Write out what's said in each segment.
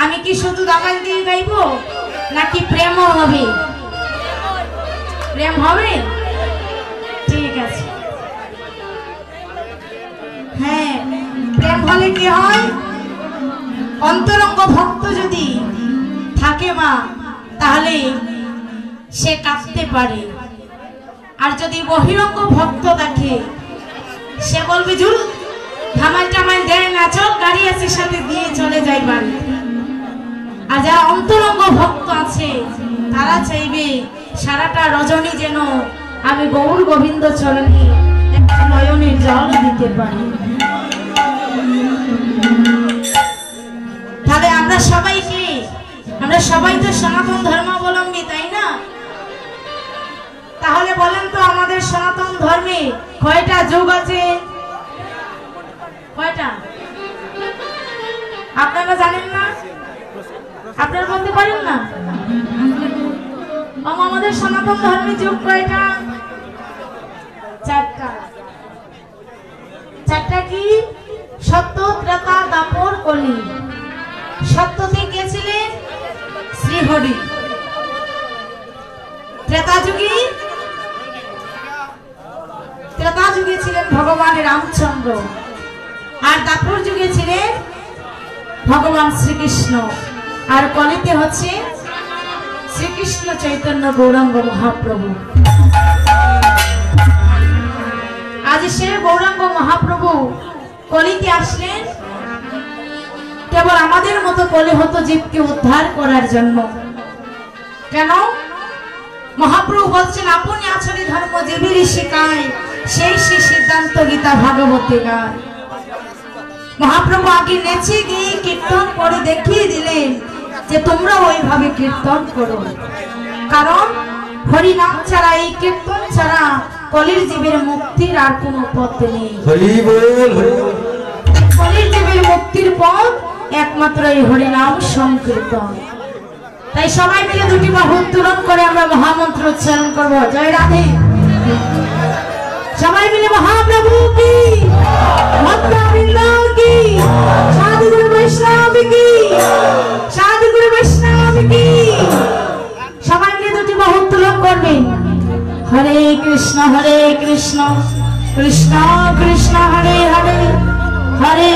আমি কি শুধু দামাল দিয়ে গাইবো নাকি প্রেমও হবে? প্রেম হবে, ঠিক আছে। হ্যাঁ, প্রেম হলে কি হয়, অন্তরঙ্গ ভক্ত যদি থাকে মা তাহলে সে কাঁদতে পারে, আর যদি বহিরঙ্গ ভক্ত থাকে সে বলবে জুল ধামাই টামাই দেয় না, চল গাড়ি আছে সাথে দিয়ে চলে যাই বাড়ি। আর যারা অন্তরঙ্গ ভক্ত আছে তারা চাইবে সারাটা রজনী যেন আমি গৌর গোবিন্দ চরণে নয়নের জল দিতে পারি। তাহলে আমরা সবাই তো সনাতন ধর্মাবলম্বী, তাই না? তাহলে বলেন তো আমাদের সনাতন ধর্মে কয়টা যুগ আছে? কয়টা আপনারা জানেন না? আপনারা বলতে পারেন না? আমাদের সনাতন ধর্মের যুগ কয়টা? চারটা। চারটা কি? সত্য, ত্রেতা, দাপর, কলি। সত্যতে কে ছিলেন? শ্রীহরি। ত্রেতা যুগে ছিলেন ভগবান রামচন্দ্র, আর দাপর যুগে ছিলেন ভগবান শ্রীকৃষ্ণ, আর কলিতে হচ্ছে শ্রীকৃষ্ণ চৈতন্য গৌরাঙ্গ মহাপ্রভু। আজ সে গৌরাঙ্গ মহাপ্রভু কলিতে আসলেন কেবল আমাদের মতো কলিহত জীবকে উদ্ধার করার জন্য। কেন? মহাপ্রভু বলছেন আপনি আচরি ধর্ম জীবেরই শিখায়, সেই সিদ্ধান্ত গীতা ভাগবতী গায়। মহাপ্রভু আগে নেচে গিয়ে কীর্তন করে দেখিয়ে দিলেন যে তোমরা ওইভাবে কীর্তন করো, কারণ হরিনাম ছাড়া, এই কীর্তন ছাড়া কলির জীবের মুক্তির আর কোনো পথ নেই। কলির জীবের মুক্তির পথ একমাত্র এই হরিনাম সংকীর্তন। তাই সবাই মিলে দুটি বাহু উত্তোলন করে আমরা মহামন্ত্র উচ্চারণ করবো, জয় রাধে। সবাই মিলে মহাপ্রভু কি, ভক্তবৃন্দ কি, সাধুগুরু বৈষ্ণব কি, সাধুগুরু বৈষ্ণব কি। সবাই মিলে দুটি বাহু উত্তোলন করবেন। হরে কৃষ্ণ কৃষ্ণ কৃষ্ণ হরে হরে, হরে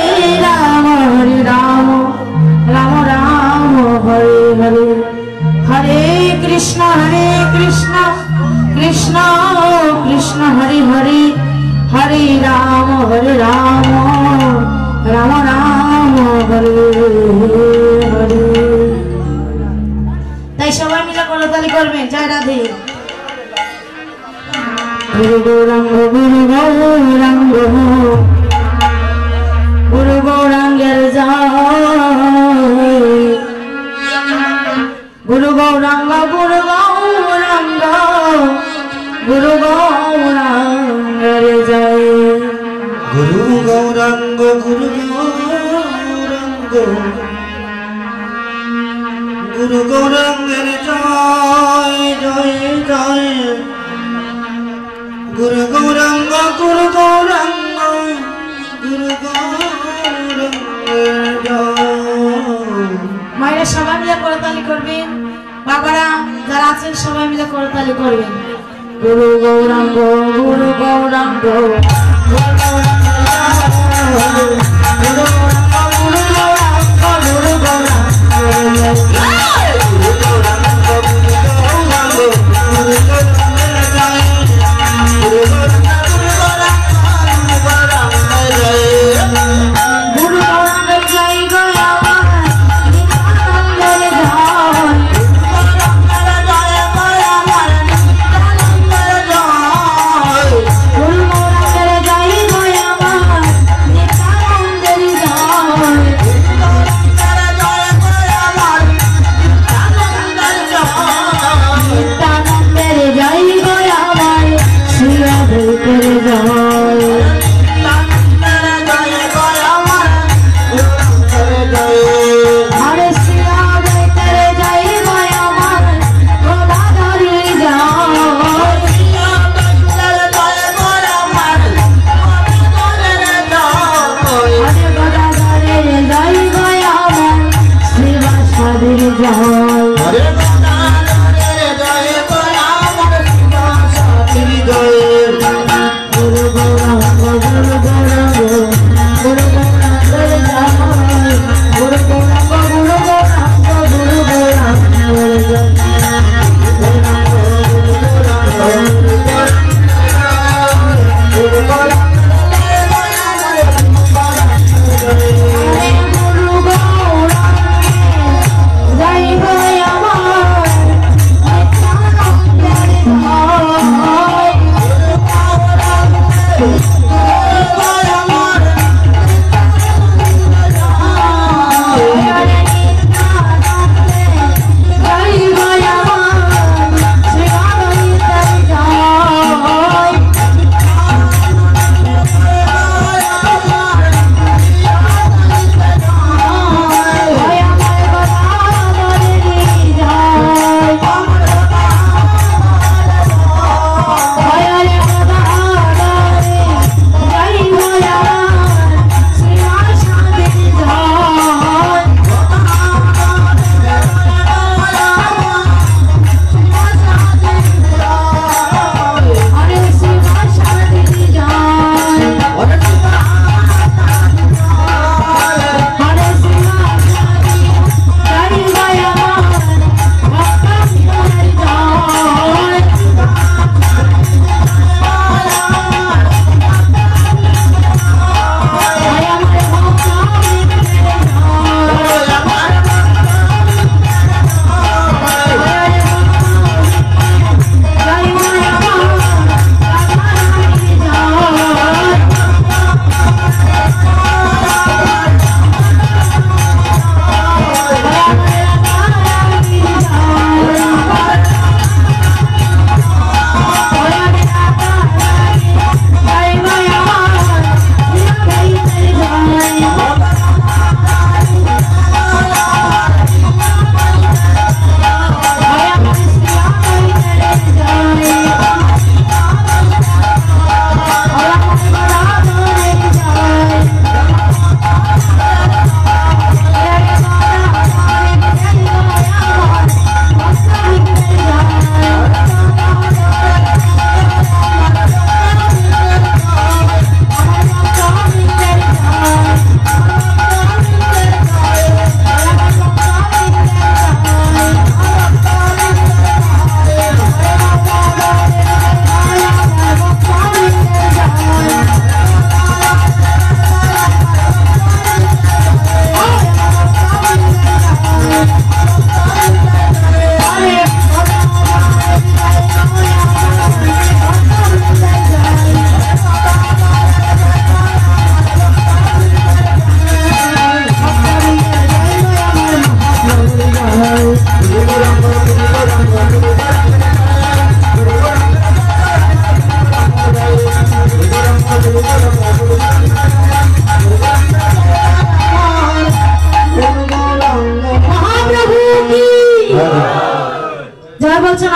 রাম রাম রাম হরে হরে, হরে কৃষ্ণ কৃষ্ণ কৃষ্ণ হরে হরে, হরে রাম রাম রাম হরে হরে। তাই সবাই মিলে করতালি করবেন, জয় রাধে। গুরু গৌরাঙ্গ গুরু গৌরাঙ্গের জয়, গুরু গৌরাঙ্গ গুরু গৌরাঙ্গের জয়, গুরু গৌরাঙ্গ গুরু গৌরাঙ্গের জয় জয় জয়, গুরু গৌরাঙ্গ গুরু গৌরাঙ্গের জয়। মায়েরা সবাই মিলে করতালি করবেন, বাবারা যারা আছেন সবাই মিলে করতালি করবেন। গুরু গৌরাঙ্গ গুরু গৌরাঙ্গ গুরু গৌরাঙ্গ গুরু গৌরাঙ্গের জয়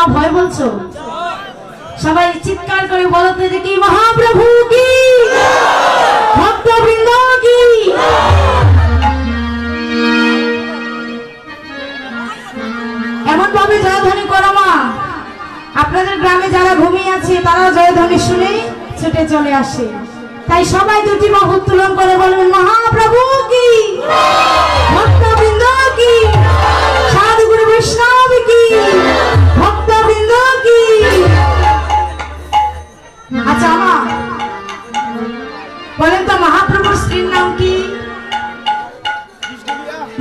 না ভয় বলছো? সবাই চিৎকার করে বলতে দেখি মহাপ্রভু কি, ভক্তবৃন্দ কি। এমন ভাবে জয়ধ্বনি করো মা, আপনাদের গ্রামে যারা ঘুমিয়ে আছে তারা জয়ধ্বনি শুনে ছুটে চলে আসে। তাই সবাই দুটি বাহু উত্তোলন করে বলবেন মহাপ্রভু কি, ভক্তবৃন্দ কি, সাধুগুরু বৈষ্ণব কি, ভক্তবৃন্দ কি। আচ্ছা মা বলেন তো মহাপ্রভুর স্ত্রীর নাম কি?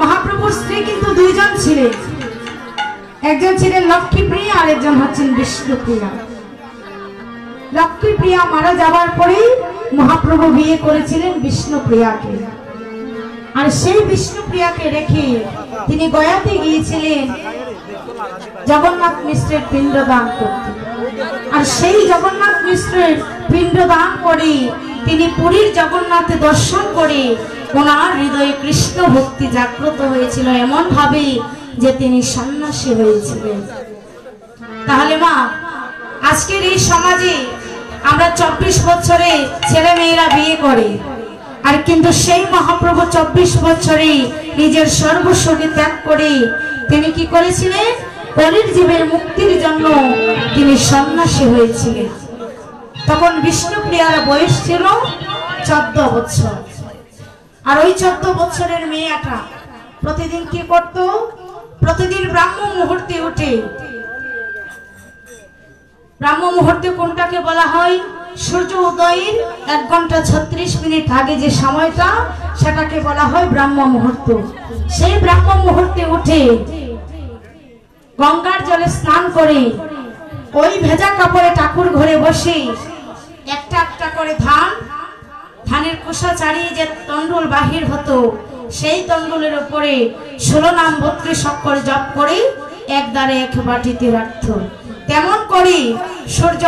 মহাপ্রভুর স্ত্রী কিন্তু দুইজন ছিলেন, একজন ছিলেন লক্ষ্মীপ্রিয়া আর একজন হচ্ছেন বিষ্ণুপ্রিয়া। লক্ষ্মীপ্রিয়া মারা যাবার পরেই মহাপ্রভু বিয়ে করেছিলেন বিষ্ণুপ্রিয়াকে, আর সেই বিষ্ণুপ্রিয়াকে রেখে তিনি গয়াতে গিয়েছিলেন জগন্নাথ মিশ্রের পিণ্ডদান করতে। আর সেই জগন্নাথ মিশ্রের পিণ্ডদান করে তিনি পুরীর জগন্নাথে দর্শন করে ওনার হৃদয়ে কৃষ্ণ ভক্তি জাগ্রত হয়েছিল এমন ভাবে যে তিনি সন্ন্যাসী হয়েছিলেন। তাহলে মা আজকের এই সমাজে আমরা 24 বছরে ছেলে মেয়েরা বিয়ে করে, আর কিন্তু সেই মহাপ্রভু 24 বছরে নিজের সর্বস্বকে ত্যাগ করে তিনি কি করেছিলেন? কলির জীবের মুক্তির জন্য তিনি সন্ন্যাসী হয়েছিলেন। তখন বিষ্ণুপ্রিয়ার বয়স ছিল 14 বছর। আর ওই 14 বছরের মেয়েটা প্রতিদিন কি করত? প্রতিদিন ব্রাহ্ম মুহূর্তে উঠে, ব্রাহ্ম মুহূর্তে কোনটাকে বলা হয়? সূর্য উদয়ের 1 ঘন্টা 36 মিনিট আগে যে সময়টা, সেটাকে বলা হয় ব্রাহ্ম মুহূর্ত। সেই ব্রাহ্ম মুহূর্তে উঠে গঙ্গার জলে স্নান করে ওই ভেজা কাপড়ে ঠাকুর ঘরে বসে একটা একটা করে ধানের খোসা ছাড়িয়ে যে তন্ডুল বাহির হতো, সেই তন্ডুলের উপরে 16 নাম 32 অক্ষর জপ করে এক দ্বারে এক বাটিতে রাখত। তেমন করে সূর্য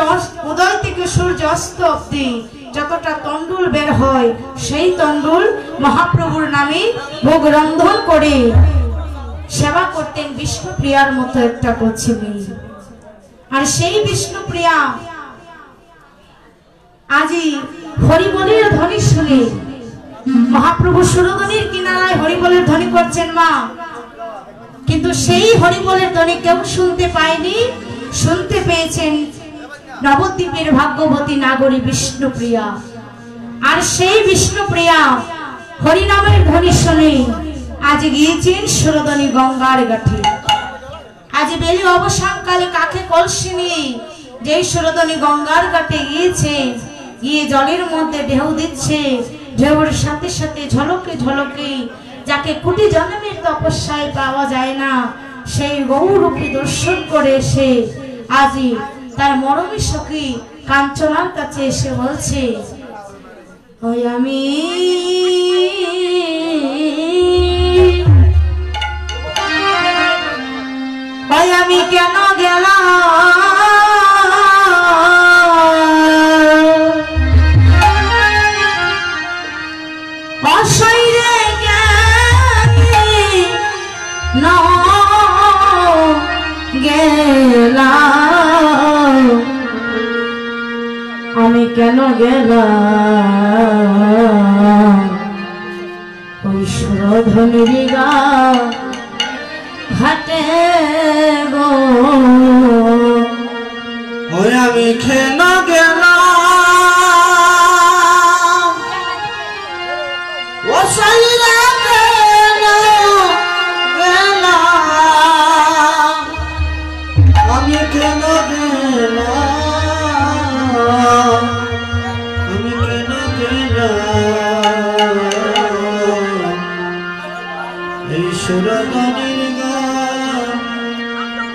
উদয় থেকে সূর্য অস্ত অব্দি যতটা তন্ডুল বের হয়, সেই তন্ডুল মহাপ্রভুর নামে ভোগ রন্ধন করে সেবা করতেন বিষ্ণুপ্রিয়ার মতো একটা কচি মেয়ে। আর সেই বিষ্ণুপ্রিয়া আজি হরিবলের ধ্বনি শুনে, মহাপ্রভু সুরধ্বনির কিনারায় হরিবলের ধ্বনি করছেন মা, কিন্তু সেই হরিবলের ধ্বনি কেউ শুনতে পায়নি। শুনতে পেয়েছেন নবদ্বীপের ভাগ্যবতী নাগরী বিষ্ণুপ্রিয়া। আর সেই বিষ্ণুপ্রিয়া হরিনামের ধ্বনি শুনে আজ গিয়েছেন সুরধ্বনি গঙ্গার ঘাটে। আজ বেলি অবসানকালে কাকে কলসি নিয়ে যেই সুরধ্বনি গঙ্গার ঘাটে গিয়েছে, গিয়ে জলের মধ্যে ঢেউ দিচ্ছে। ঢেউর সাথে সাথে ঝলকে ঝলকে যাকে কোটি জন্মের তপস্যায় পাওয়া যায় না, সেই গৌরূপী দর্শন করে এসে আজি তার মরমী সখী কাঞ্চনার কাছে এসে বলছে, ওই আমি কেন গেলাম অশৈরে গেলাম, আমি কেন গেলাম ওই সুরধ্বনির ঘাটে গো, ওই আমি কেন গেলাম অশৈরে গেলাম, আমি কেন গেলাম, আমি কেন গেলাম এই সুরধ্বনির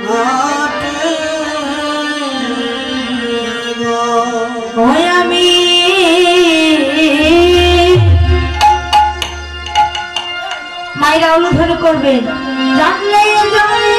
ঘাটে গো। ওই আমি মায়েরা অনুধান করবেন, জানলে জানলে